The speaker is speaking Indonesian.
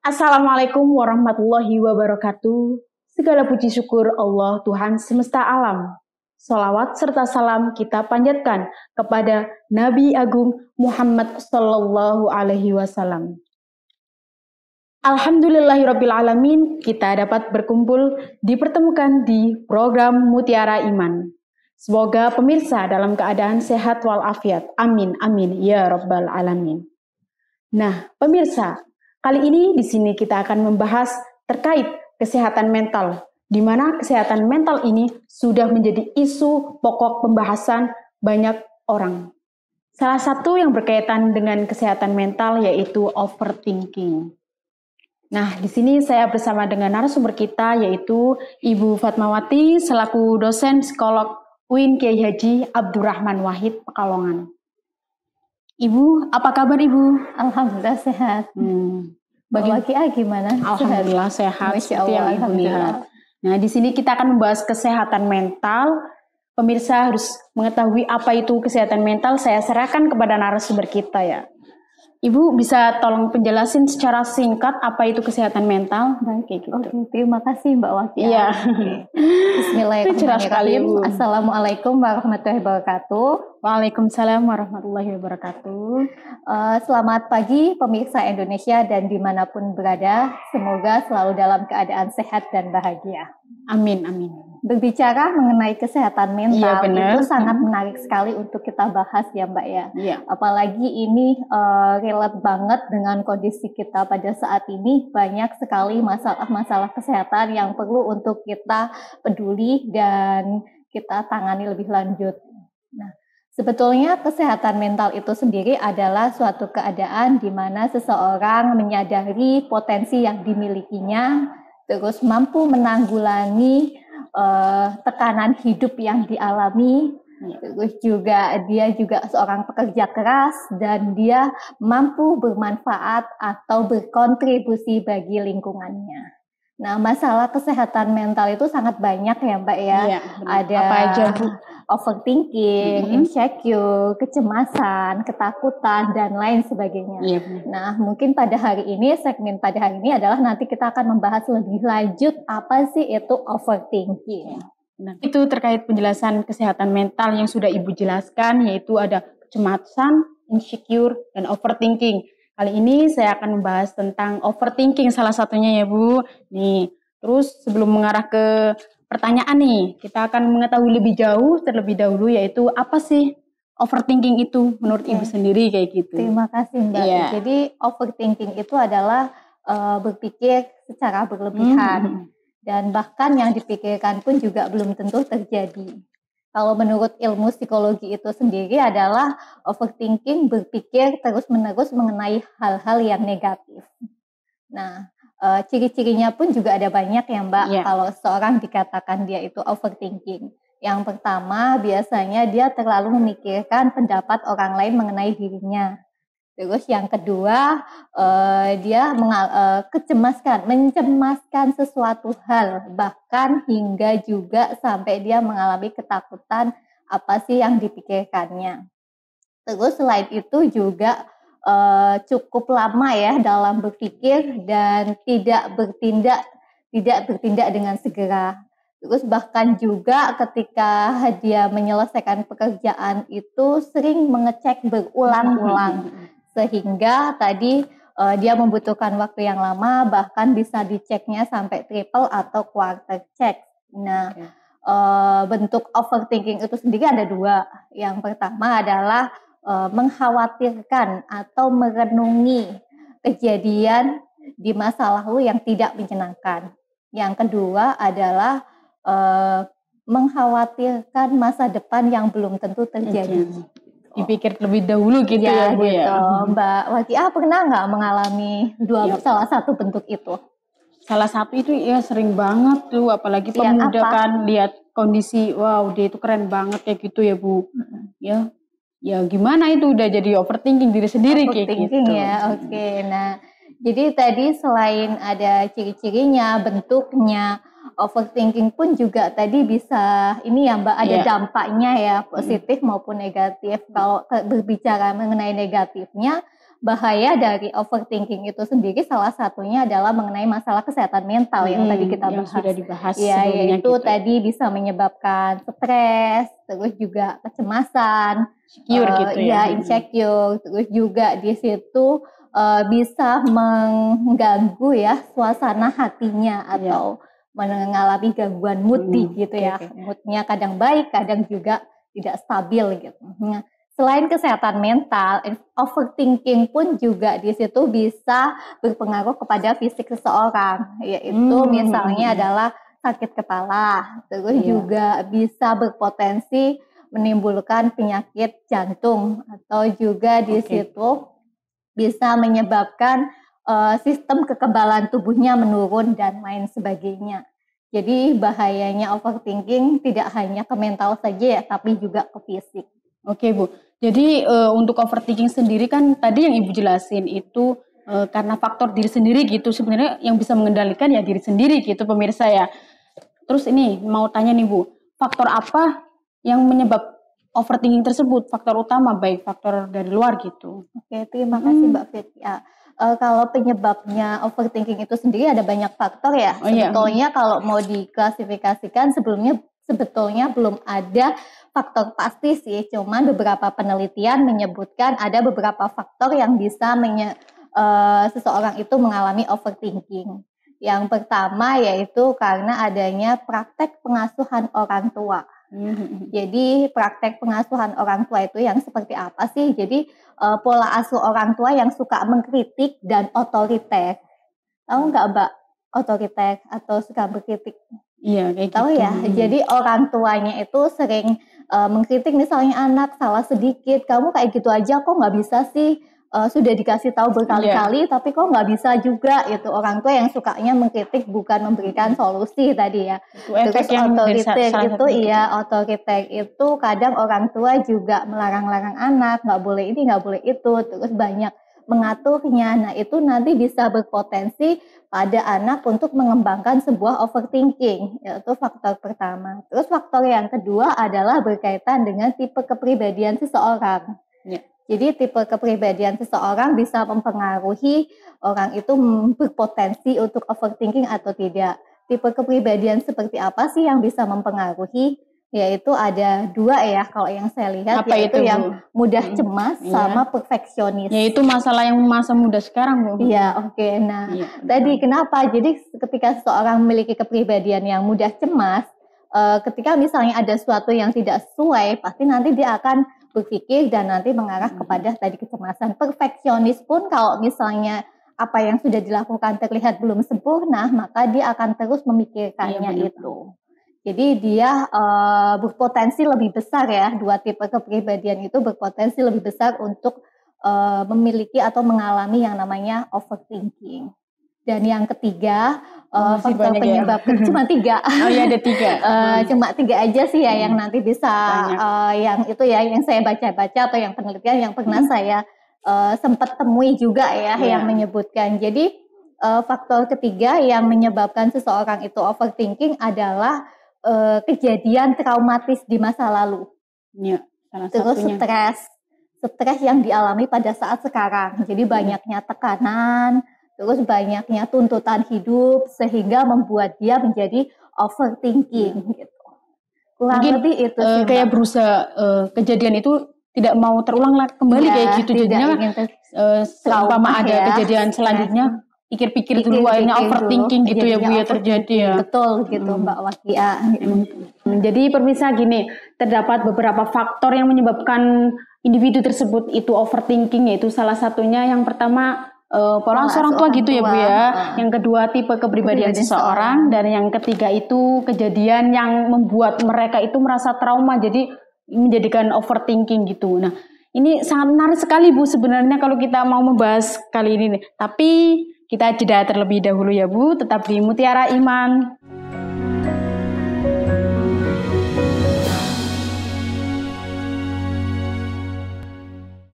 Assalamualaikum warahmatullahi wabarakatuh. Segala puji syukur Allah Tuhan semesta alam. Salawat serta salam kita panjatkan kepada Nabi Agung Muhammad Sallallahu Alaihi Wasallam. Alhamdulillahirabbil alamin, kita dapat berkumpul dipertemukan di program Mutiara Iman. Semoga pemirsa dalam keadaan sehat walafiat. Amin amin ya rabbal alamin. Nah, pemirsa, kali ini di sini kita akan membahas terkait kesehatan mental, di mana kesehatan mental ini sudah menjadi isu pokok pembahasan banyak orang. Salah satu yang berkaitan dengan kesehatan mental yaitu overthinking. Nah, di sini saya bersama dengan narasumber kita yaitu Ibu Fatmawati selaku dosen psikolog UIN Kiai Haji Abdurrahman Wahid Pekalongan. Ibu, apa kabar Ibu? Alhamdulillah sehat. Bagi Wakia gimana? Alhamdulillah sehat seperti yang Ibu lihat. Nah, di sini kita akan membahas kesehatan mental. Pemirsa harus mengetahui apa itu kesehatan mental. Saya serahkan kepada narasumber kita ya. Ibu bisa tolong penjelasin secara singkat apa itu kesehatan mental? Baik, kayak gitu. Oke, terima kasih Mbak Wakia. Iya. Bismillahirrahmanirrahim. Assalamualaikum warahmatullahi wabarakatuh. Waalaikumsalam warahmatullahi wabarakatuh. Selamat pagi pemirsa Indonesia dan dimanapun berada. Semoga selalu dalam keadaan sehat dan bahagia. Amin, amin. Berbicara mengenai kesehatan mental itu sangat menarik sekali untuk kita bahas ya Mbak ya. Iya. Apalagi ini relate banget dengan kondisi kita pada saat ini. Banyak sekali masalah-masalah kesehatan yang perlu untuk kita peduli dan kita tangani lebih lanjut. Nah, sebetulnya kesehatan mental itu sendiri adalah suatu keadaan di mana seseorang menyadari potensi yang dimilikinya, terus mampu menanggulangi tekanan hidup yang dialami, terus juga dia juga seorang pekerja keras dan dia mampu bermanfaat atau berkontribusi bagi lingkungannya. Nah, masalah kesehatan mental itu sangat banyak ya Mbak ya. Iya, ada apa aja, Bu? Overthinking, insecure, kecemasan, ketakutan, dan lain sebagainya. Iya. Nah, mungkin pada hari ini, segmen pada hari ini adalah nanti kita akan membahas lebih lanjut apa sih itu overthinking. Nah, itu terkait penjelasan kesehatan mental yang sudah Ibu jelaskan, yaitu ada kecemasan, insecure, dan overthinking. Kali ini saya akan membahas tentang overthinking salah satunya ya Bu. Nih, terus sebelum mengarah ke pertanyaan nih, kita akan mengetahui lebih jauh terlebih dahulu yaitu apa sih overthinking itu menurut Ibu sendiri kayak gitu. Terima kasih Mbak. Yeah. Jadi overthinking itu adalah berpikir secara berlebihan dan bahkan yang dipikirkan pun juga belum tentu terjadi. Kalau menurut ilmu psikologi itu sendiri adalah overthinking berpikir terus-menerus mengenai hal-hal yang negatif. Nah, ciri-cirinya pun juga ada banyak ya Mbak, kalau seorang dikatakan dia itu overthinking. Yang pertama, biasanya dia terlalu memikirkan pendapat orang lain mengenai dirinya. Terus yang kedua, dia mencemaskan sesuatu hal, bahkan hingga juga sampai dia mengalami ketakutan apa sih yang dipikirkannya. Terus selain itu juga cukup lama ya dalam berpikir dan tidak bertindak dengan segera. Terus bahkan juga ketika dia menyelesaikan pekerjaan itu sering mengecek berulang-ulang. Sehingga tadi dia membutuhkan waktu yang lama, bahkan bisa diceknya sampai triple atau quarter check. Nah, bentuk overthinking itu sendiri ada dua. Yang pertama adalah mengkhawatirkan atau merenungi kejadian di masa lalu yang tidak menyenangkan. Yang kedua adalah mengkhawatirkan masa depan yang belum tentu terjadi. Dipikir lebih dahulu gitu ya Bu gitu. ya. Mbak Wakia pernah nggak mengalami salah satu bentuk itu? Salah satu itu ya sering banget tuh, apalagi pemuda kan lihat kondisi, wow dia itu keren banget kayak gitu ya Bu. Ya gimana itu udah jadi overthinking diri sendiri kayak gitu. Ya, oke. Nah, jadi tadi selain ada ciri-cirinya, bentuknya, overthinking pun juga tadi bisa ini ya Mbak, ada dampaknya ya, positif maupun negatif. Kalau berbicara mengenai negatifnya, bahaya dari overthinking itu sendiri salah satunya adalah mengenai masalah kesehatan mental yang tadi kita bahas. Sudah dibahas ya, sebelumnya yaitu gitu. tadi bisa menyebabkan stres, terus juga kecemasan, Insecure gitu ya. insecure, terus juga di situ bisa mengganggu ya suasana hatinya atau mengalami gangguan mood gitu ya. Moodnya kadang baik, kadang juga tidak stabil gitu. Nah, selain kesehatan mental, overthinking pun juga di situ bisa berpengaruh kepada fisik seseorang, yaitu misalnya adalah sakit kepala, terus juga bisa berpotensi menimbulkan penyakit jantung atau juga di situ bisa menyebabkan sistem kekebalan tubuhnya menurun dan lain sebagainya. Jadi bahayanya overthinking tidak hanya ke mental saja ya, tapi juga ke fisik. Oke Bu, jadi untuk overthinking sendiri kan tadi yang Ibu jelasin itu karena faktor diri sendiri gitu, sebenarnya yang bisa mengendalikan ya diri sendiri gitu pemirsa ya. Terus ini mau tanya nih Bu, faktor apa yang menyebab overthinking tersebut, faktor utama baik faktor dari luar gitu? Oke, terima kasih Mbak Fit. Ya, kalau penyebabnya overthinking itu sendiri ada banyak faktor ya. Sebetulnya kalau mau diklasifikasikan sebetulnya belum ada faktor pasti sih. Cuman beberapa penelitian menyebutkan ada beberapa faktor yang bisa seseorang itu mengalami overthinking. Yang pertama yaitu karena adanya praktek pengasuhan orang tua. Jadi praktek pengasuhan orang tua itu yang seperti apa sih? Jadi pola asuh orang tua yang suka mengkritik dan otoriter. Tahu nggak Mbak otoriter atau suka berkritik? Iya kayak tahu gitu. Ya. Jadi orang tuanya itu sering mengkritik misalnya anak salah sedikit, kamu kayak gitu aja kok nggak bisa sih? Sudah dikasih tahu berkali-kali tapi kok nggak bisa juga. Itu orang tua yang sukanya mengkritik bukan memberikan solusi tadi ya. Terus otoriter itu kadang orang tua juga melarang-larang anak, nggak boleh ini nggak boleh itu, terus banyak mengaturnya. Nah itu nanti bisa berpotensi pada anak untuk mengembangkan sebuah overthinking, yaitu faktor pertama. Terus faktor yang kedua adalah berkaitan dengan tipe kepribadian seseorang. Jadi tipe kepribadian seseorang bisa mempengaruhi orang itu berpotensi untuk overthinking atau tidak. Tipe kepribadian seperti apa sih yang bisa mempengaruhi? Yaitu ada dua ya kalau yang saya lihat, yaitu yang mudah cemas sama perfeksionis. Yaitu masalah yang masa muda sekarang Bu. Iya, oke. Nah, tadi kenapa? Jadi ketika seseorang memiliki kepribadian yang mudah cemas, ketika misalnya ada sesuatu yang tidak sesuai, pasti nanti dia akan berpikir dan nanti mengarah kepada tadi kecemasan. Perfeksionis pun kalau misalnya apa yang sudah dilakukan terlihat belum sempurna, maka dia akan terus memikirkannya itu. Jadi dia berpotensi lebih besar ya, dua tipe kepribadian itu berpotensi lebih besar untuk memiliki atau mengalami yang namanya overthinking. Dan yang ketiga, faktor penyebab cuma 3. Oh iya ada 3. Cuma 3 aja sih ya yang nanti bisa, yang itu ya yang saya baca-baca atau yang penelitian yang pernah saya sempat temui juga ya yang menyebutkan. Jadi faktor ketiga yang menyebabkan seseorang itu overthinking adalah kejadian traumatis di masa lalu. Terus stres yang dialami pada saat sekarang. Jadi banyaknya tekanan, terus banyaknya tuntutan hidup sehingga membuat dia menjadi overthinking gitu. Kurang lebih itu sih. Kayak berusaha kejadian itu tidak mau terulang kembali kayak gitu. Jadinya selama ada kejadian selanjutnya pikir-pikir dulu akhirnya overthinking gitu ya Bu ya terjadi ya. Betul gitu Mbak Wakia. Jadi pemirsa gini, terdapat beberapa faktor yang menyebabkan individu tersebut itu overthinking, yaitu salah satunya yang pertama pola asuh orang tua gitu ya Bu ya. Yang kedua tipe kepribadian seseorang, dan yang ketiga itu kejadian yang membuat mereka itu merasa trauma jadi menjadikan overthinking gitu. Nah, ini sangat menarik sekali Bu sebenarnya kalau kita mau membahas kali ini nih. Tapi kita jeda terlebih dahulu ya Bu, tetap di Mutiara Iman.